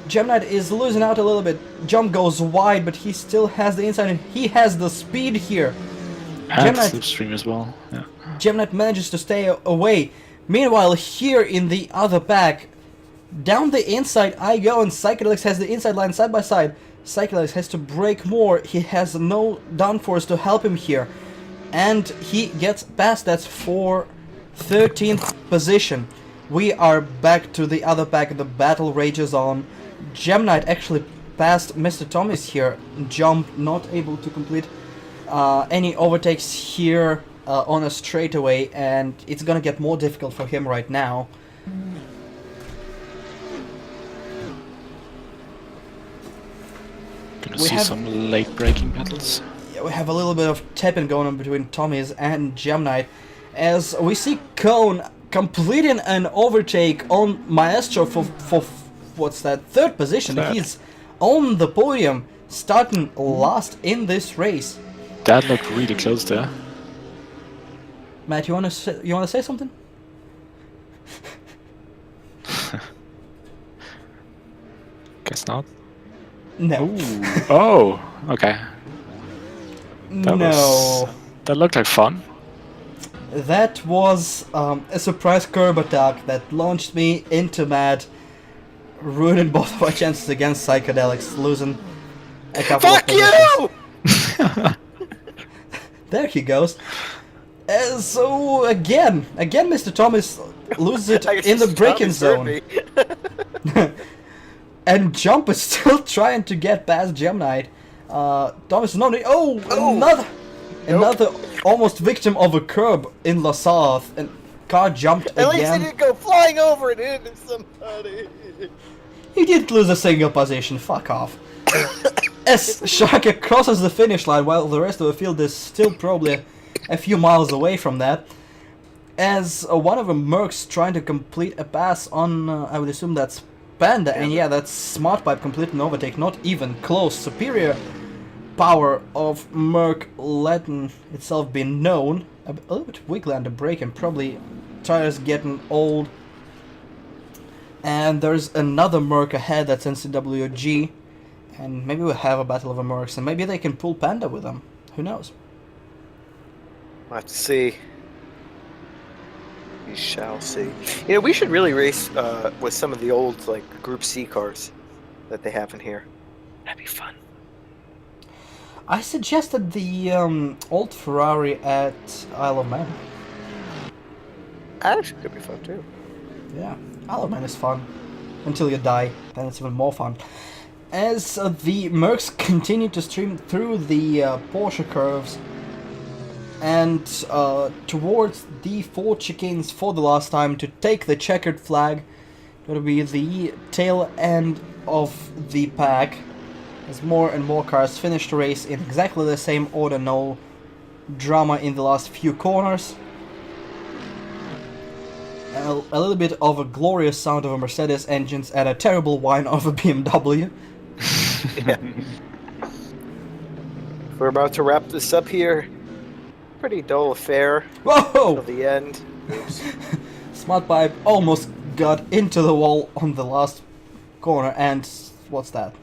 A: Gemknight is losing out a little bit. Jump goes wide, but he still has the inside, and he has the speed here.
C: And slipstream as well. Yeah.
A: Gemknight manages to stay away. Meanwhile, here in the other pack, down the inside I go, and Psychedelics has the inside line side by side. Psychedelics has to break more. He has no downforce to help him here. And he gets past that for 13th position. We are back to the other pack. The battle rages on. Gemknight actually passed Mr. Thomas here. Jump not able to complete any overtakes here on a straightaway, and it's gonna get more difficult for him right now.
C: Gonna see some late braking battles.
A: Yeah, we have a little bit of tapping going on between Thomas and Gemknight, as we see Cone completing an overtake on Maestro for what's that, 3rd position. He's on the podium, starting last in this race.
C: That looked really close there.
A: Matt, you wanna say something?
C: Guess not.
A: No.
C: Ooh. Oh, okay. That looked like fun.
A: That was a surprise curb attack that launched me into mad, ruining both of our chances against Psychedelics, losing a couple of positions.
B: Fuck you!
A: There he goes. So again, Mr. Thomas loses it in the braking zone. And Jump is still trying to get past Gemknight. Thomas is not. Oh, another almost victim of a curb in La Sarthe, and car jumped again.
B: At least he didn't go flying over it into somebody.
A: He didn't lose a single position. Fuck off. As Shaka crosses the finish line, while the rest of the field is still probably a few miles away from that. As one of the Mercs trying to complete a pass on, I would assume that's Panda, and yeah, that's Smart Pipe complete an overtake, not even close. Superior power of Merc letting itself be known. A little bit wiggly on the brake, and probably tires getting old. And there's another Merc ahead, that's NCWG. And maybe we'll have a battle of the Mercs, and maybe they can pull Panda with them. Who knows?
B: We'll have to see. We shall see. You know, we should really race with some of the old, like, Group C cars that they have in here. That'd be fun.
A: I suggested the old Ferrari at Isle of Man.
B: Actually, could be fun too.
A: Yeah, Isle of Man is fun. Until you die, then it's even more fun. As the Mercs continue to stream through the Porsche curves and towards the 4 chicanes for the last time to take the checkered flag, gonna be the tail end of the pack as more and more cars finish the race in exactly the same order. No drama in the last few corners. A little bit of a glorious sound of a Mercedes engines and a terrible whine of a BMW.
B: Yeah. We're about to wrap this up here. Pretty dull affair.
A: Whoa!
B: Till the end. Oops.
A: Smart Pipe almost got into the wall on the last corner, and what's that?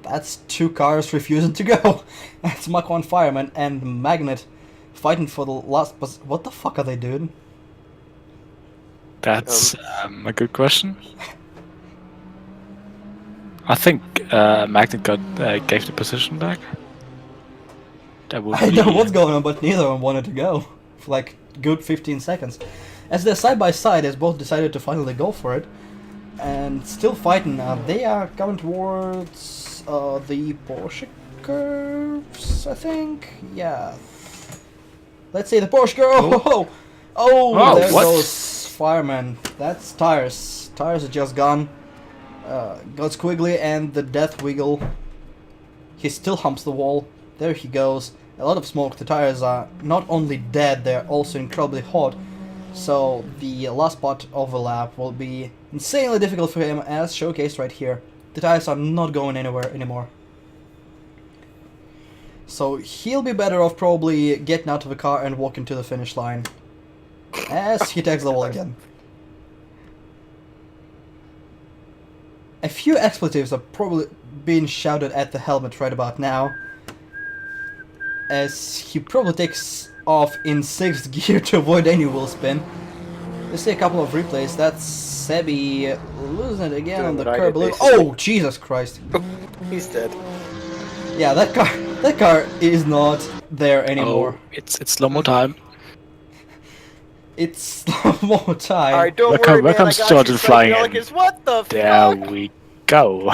A: That's 2 cars refusing to go. That's Mach 1 Fireman and Magnet fighting for the last What the fuck are they doing?
C: That's a good question. I think Magnet gave the position back. That would
A: I don't know what's going on, but neither of them wanted to go for like good 15 seconds. As they're side by side, as both decided to finally go for it, and still fighting. They are coming towards the Porsche curves, I think. Yeah. Let's see the Porsche curve. Oh, there
C: what?
A: goes Fireman. That's Tires. Tires are just gone. got squiggly and the death wiggle. He still humps the wall. There he goes. A lot of smoke. The tires are not only dead, they're also incredibly hot. So the last part of the lap will be insanely difficult for him, as showcased right here. The tires are not going anywhere anymore. So he'll be better off probably getting out of the car and walking to the finish line. As he tags the wall again. A few expletives are probably being shouted at the helmet right about now, as he probably takes off in 6th gear to avoid any wheel spin. Let's see a couple of replays. That's Sebi losing it again on the curb. Oh, Jesus Christ.
B: He's dead.
A: Yeah, that car is not there anymore.
C: Oh, it's slow-mo time.
A: It's slow-mo time.
B: Alright, don't
C: Where
B: worry, man.
C: comes
B: I got
C: Jordan
B: you,
C: flying in.
B: Psychedelic. What the
C: There
B: fuck?
C: we go.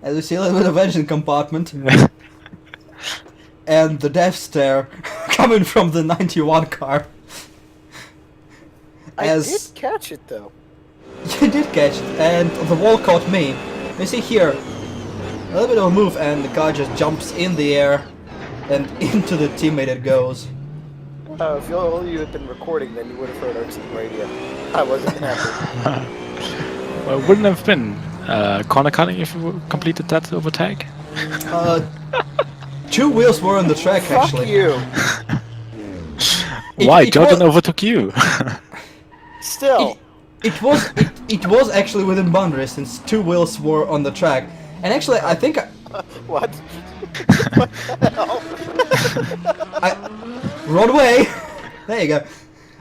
A: As we see a little bit of engine compartment. And the death stare coming from the 91 car.
B: I did catch it, though.
A: You did catch it, and the wall caught me. You see here, a little bit of a move and the car just jumps in the air and into the teammate it goes.
B: If all you had been recording, then you would have heard our team radio. I wasn't happy.
C: Well, wouldn't have been corner cutting if you completed that overtake.
A: 2 wheels were on the track
B: Fuck
A: actually.
B: you.
C: Why?
A: it
C: Jordan
A: was-
C: overtook you.
B: Still.
A: It was actually within boundaries since 2 wheels were on the track. And actually I think
B: What? What the hell?
A: wrong way. There you go.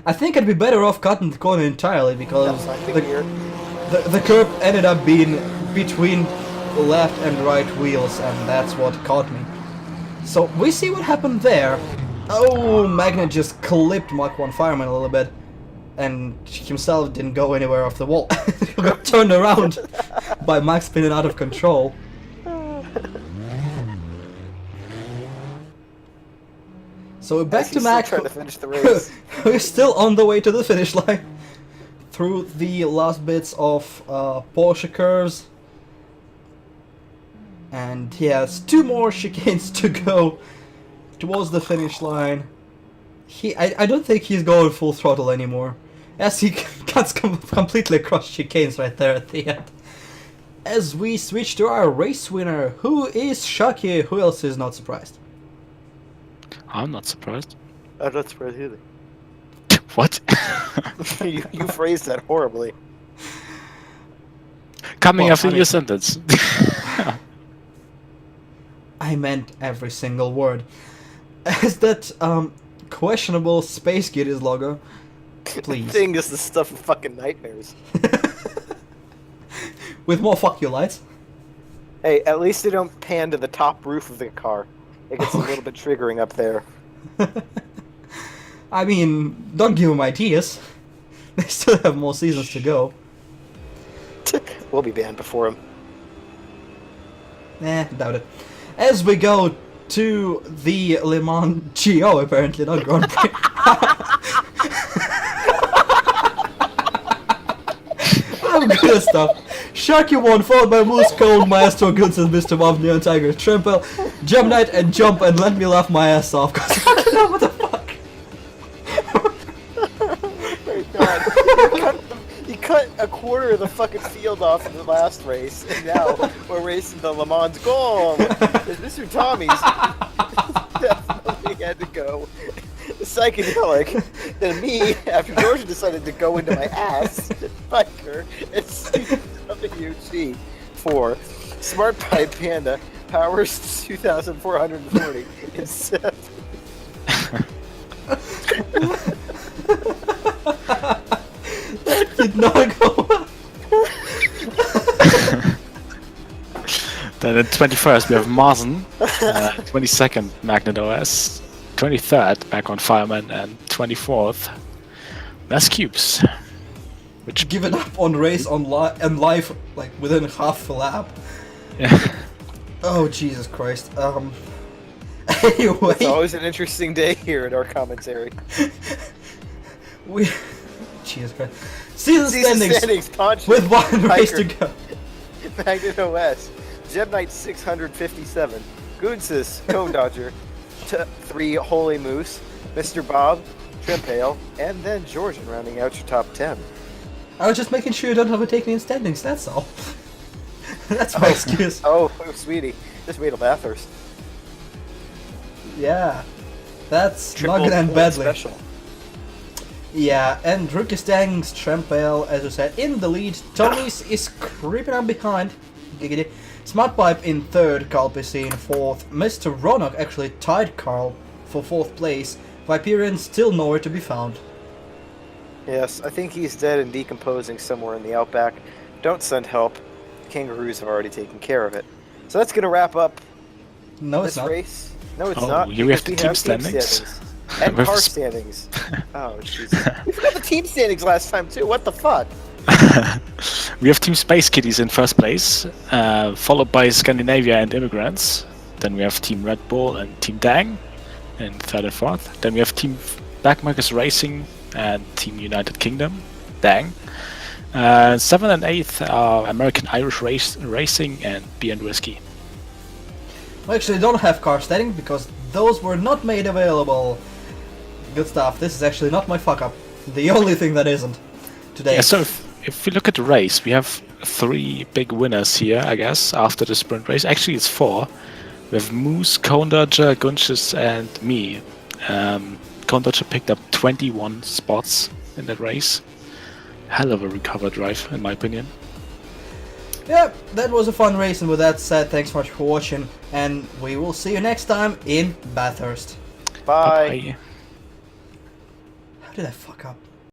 A: I think I'd be better off cutting the corner entirely because the curb ended up being between left and right wheels, and that's what caught me. So we see what happened there. Oh, Magnet just clipped Mach 1 Fireman a little bit, and himself didn't go anywhere off the wall. He got turned around by Max spinning out of control. So we're back to Max.
B: Trying to finish the race.
A: We're still on the way to the finish line through the last bits of Porsche curves. And he has 2 more chicanes to go towards the finish line. I don't think he's going full throttle anymore, as he cuts completely across chicanes right there at the end. As we switch to our race winner, who is Shaki, who else is not surprised?
C: I'm not surprised.
B: I'm not surprised either.
C: What?
B: you phrased that horribly.
C: Coming
A: Well,
C: after
A: I mean-
C: your sentence.
A: I meant every single word. As that questionable Space Kitties logo, please.
B: Thing is the stuff of fucking nightmares.
A: With more fuck you lights.
B: Hey, at least they don't pan to the top roof of the car. It gets a little bit triggering up there.
A: I mean, don't give them ideas. They still have more seasons to go.
B: We'll be banned before him.
A: Doubt it. As we go to the Le Mans GO, apparently, not Grand Prix. I'm good at stuff. Sharky won, followed by Moose Cold, Maestro, Goodson, Mr. Bob, Neon Tiger, Trempale, Jump Knight, and Jump, and let me laugh my ass off, cause I don't know what the fuck.
B: God. You cut a quarter of the fucking field off in the last race, and now we're racing the Le Mans goal. Mr. Tommy's definitely had to go psychedelic. Then me, after Georgia decided to go into my ass, biker, it's WG for Smart Pipe Panda powers 2,440 instead.
A: Did not go well.
C: Then at 21st we have Marzen, 22nd Magnet OS, 23rd back on Fireman, and 24th Mass Cubes. Which
A: Given up on race on and live like within half a lap.
C: yeah.
A: Oh Jesus Christ.
B: It's
A: Anyway,
B: always an interesting day here at our commentary.
A: we Jesus Christ. Season
B: Season
A: standings
B: Poncho,
A: with one race to
B: Hiker,
A: go.
B: Magnet OS, Jeb Knight 657, Goonsis, Cone Dodger, 3 Holy Moose, Mr. Bob, Trempale, and then Georgian rounding out your top 10.
A: I was just making sure you don't overtake me in standings, that's all. That's my excuse.
B: Oh, sweetie, just wait till Bathurst.
A: Yeah, that's
B: Triple
A: not gonna end
B: point
A: badly.
B: special.
A: Yeah, and rookie standings, Trempale, as I said, in the lead. Tony's is creeping up behind. Giggity. Smart Pipe in third, Carl PC in fourth. Mr. Roanoke actually tied Carl for fourth place. Viperian still nowhere to be found.
B: Yes, I think he's dead and decomposing somewhere in the outback. Don't send help. The kangaroos have already taken care of it. So that's going to wrap up
A: No,
B: this
A: it's not.
B: race. No, it's
C: Oh,
B: not.
C: here we have
B: because
C: the team standings.
B: And
C: With
B: car
C: sp-
B: standings. Oh, jeez. We forgot the team standings last time, too. What the fuck?
C: We have Team Space Kitties in first place, followed by Scandinavia and Immigrants. Then we have Team Red Bull and Team Dang in third and fourth. Then we have Team Backmarkers Racing and Team United Kingdom, Dang. 7th and 8th are American Irish Racing and Beer and Whiskey.
A: We actually don't have car standing because those were not made available. Good stuff. This is actually not my fuck up. The only thing that isn't today.
C: Yeah, so if we look at the race, we have 3 big winners here, I guess, after the sprint race. Actually, it's 4. We have Moose, Cone Dodger, Gunches, and me. Cone Dodger picked up 21 spots in that race. Hell of a recover drive, in my opinion.
A: Yep, that was a fun race, and with that said, thanks so much for watching, and we will see you next time in Bathurst.
B: Bye.
C: Bye.
A: How did I fuck up?